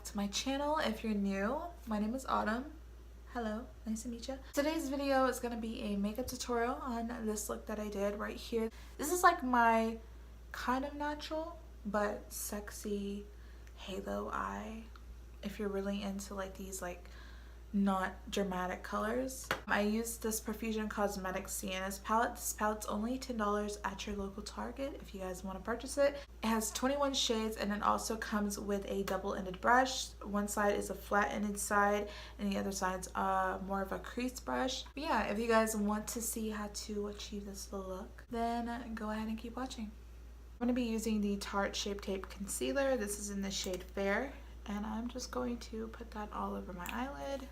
to my channel. If you're new, my name is Autumn. Hello, nice to meet you. Today's video is going to be a makeup tutorial on this look that I did right here. This is like my kind of natural but sexy halo eye if you're really into like these like not dramatic colors. I used this Profusion Cosmetics Siennas palette. This palette's only $10 at your local Target if you guys want to purchase it. It has 21 shades and it also comes with a double-ended brush. One side is a flat-ended side and the other side's more of a crease brush. But yeah, if you guys want to see how to achieve this look, then go ahead and keep watching. I'm going to be using the Tarte Shape Tape Concealer. This is in the shade Fair, and I'm just going to put that all over my eyelid.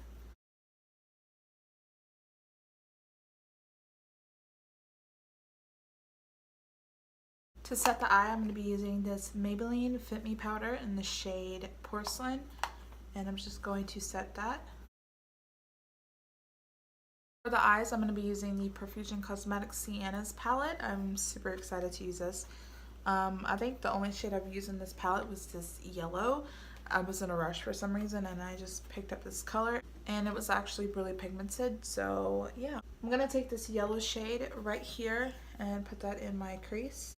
To set the eye, I'm going to be using this Maybelline Fit Me powder in the shade Porcelain, and I'm just going to set that. For the eyes, I'm going to be using the Profusion Cosmetics Siennas palette. I'm super excited to use this. I think the only shade I've used in this palette was this yellow. I was in a rush for some reason and I just picked up this color and it was actually really pigmented, so yeah. I'm going to take this yellow shade right here and put that in my crease.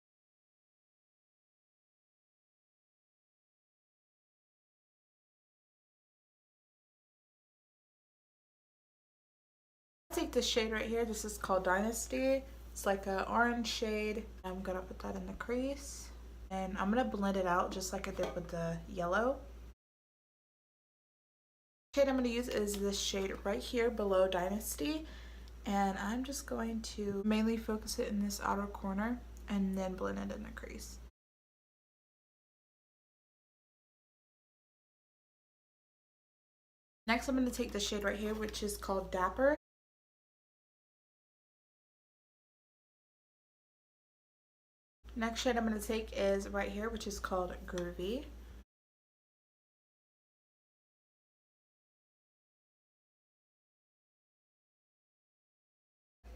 Take this shade right here. This is called Dynasty. It's like an orange shade. I'm gonna put that in the crease and I'm gonna blend it out just like I did with the yellow. The shade I'm gonna use is this shade right here below Dynasty, and I'm just going to mainly focus it in this outer corner and then blend it in the crease. Next, I'm going to take the shade right here, which is called Dapper. Next shade I'm going to take is right here, which is called Groovy.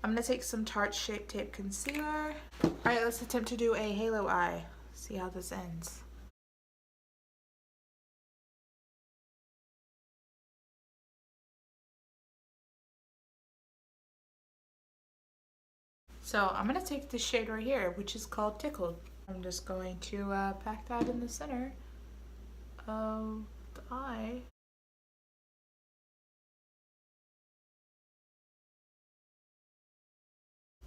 I'm going to take some Tarte Shape Tape Concealer. Alright, let's attempt to do a halo eye. See how this ends. So I'm going to take this shade right here, which is called Tickled. I'm just going to pack that in the center of the eye.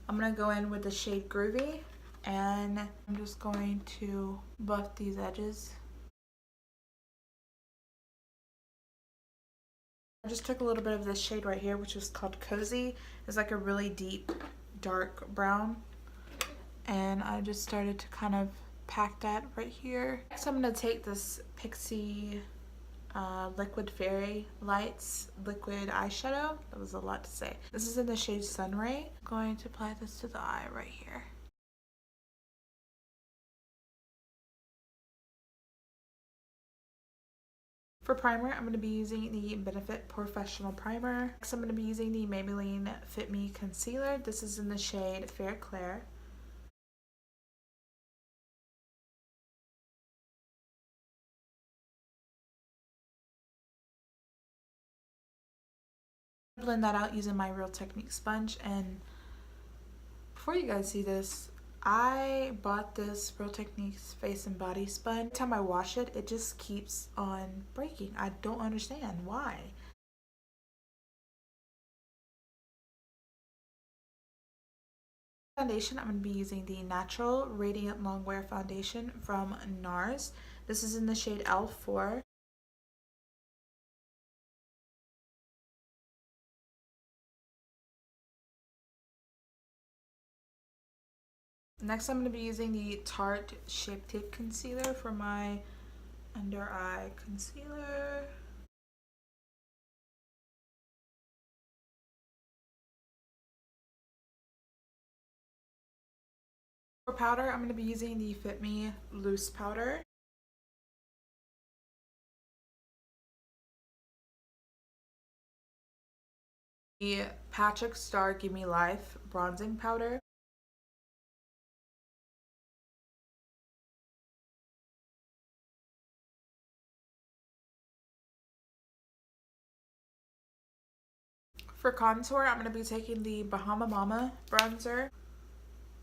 I'm going to go in with the shade Groovy, and I'm just going to buff these edges. I just took a little bit of this shade right here, which is called Cozy. It's like a really deep dark brown, and I just started to kind of pack that right here. Next I'm going to take this Pixie Liquid Fairy Lights liquid eyeshadow. That was a lot to say. This is in the shade Sunray. I'm going to apply this to the eye right here. For primer, I'm going to be using the Benefit Professional Primer. Next, I'm going to be using the Maybelline Fit Me Concealer. This is in the shade Fair Claire. Blend that out using my Real Technique sponge, and before you guys see this, I bought this Real Techniques face and body sponge. Every time I wash it, it just keeps on breaking. I don't understand why. Foundation, I'm going to be using the Natural Radiant Longwear Foundation from NARS. This is in the shade L4. Next, I'm going to be using the Tarte Shape Tape Concealer for my under eye concealer. For powder, I'm going to be using the Fit Me Loose Powder. The Patrick Star Gimme Life Bronzing Powder. For contour, I'm going to be taking the Bahama Mama bronzer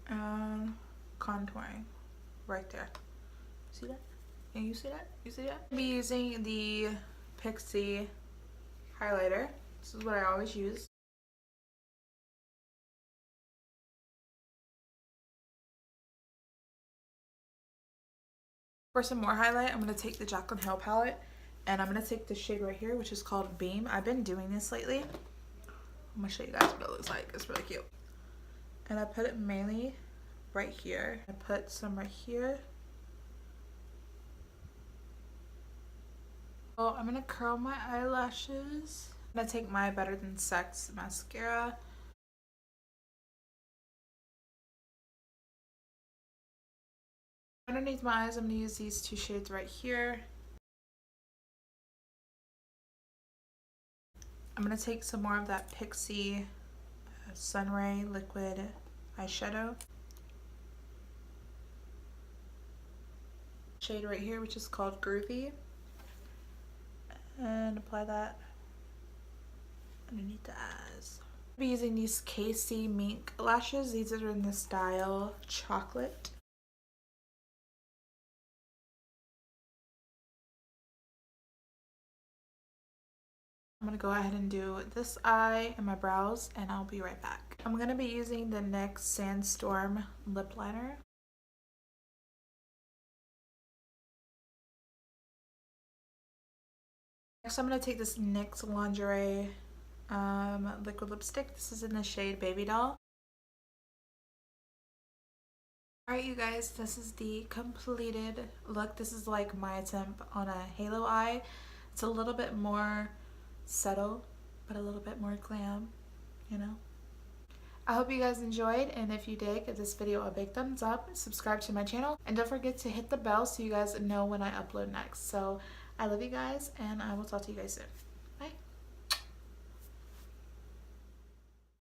and contouring right there. See that? Can you see that? You see that? I'll be using the Pixie highlighter. This is what I always use. For some more highlight, I'm going to take the Jaclyn Hill palette, and I'm going to take the shade right here, which is called Beam. I've been doing this lately. I'm going to show you guys what it looks like. It's really cute. And I put it mainly right here. I put some right here. So I'm going to curl my eyelashes. I'm going to take my Better Than Sex mascara. Underneath my eyes, I'm going to use these two shades right here. I'm going to take some more of that Pixie Sunray liquid eyeshadow. Shade right here, which is called Groovy. And apply that underneath the eyes. I'll be using these KC Mink lashes. These are in the style Chocolate. I'm going to go ahead and do this eye and my brows, and I'll be right back. I'm going to be using the NYX Sandstorm lip liner. Next, I'm going to take this NYX Lingerie liquid lipstick. This is in the shade Baby Doll. Alright you guys, this is the completed look. This is like my attempt on a halo eye. It's a little bit more subtle, but a little bit more glam, you know. I hope you guys enjoyed, and if you did, give this video a big thumbs up, subscribe to my channel, and don't forget to hit the bell so you guys know when I upload next. So I love you guys, and I will talk to you guys soon.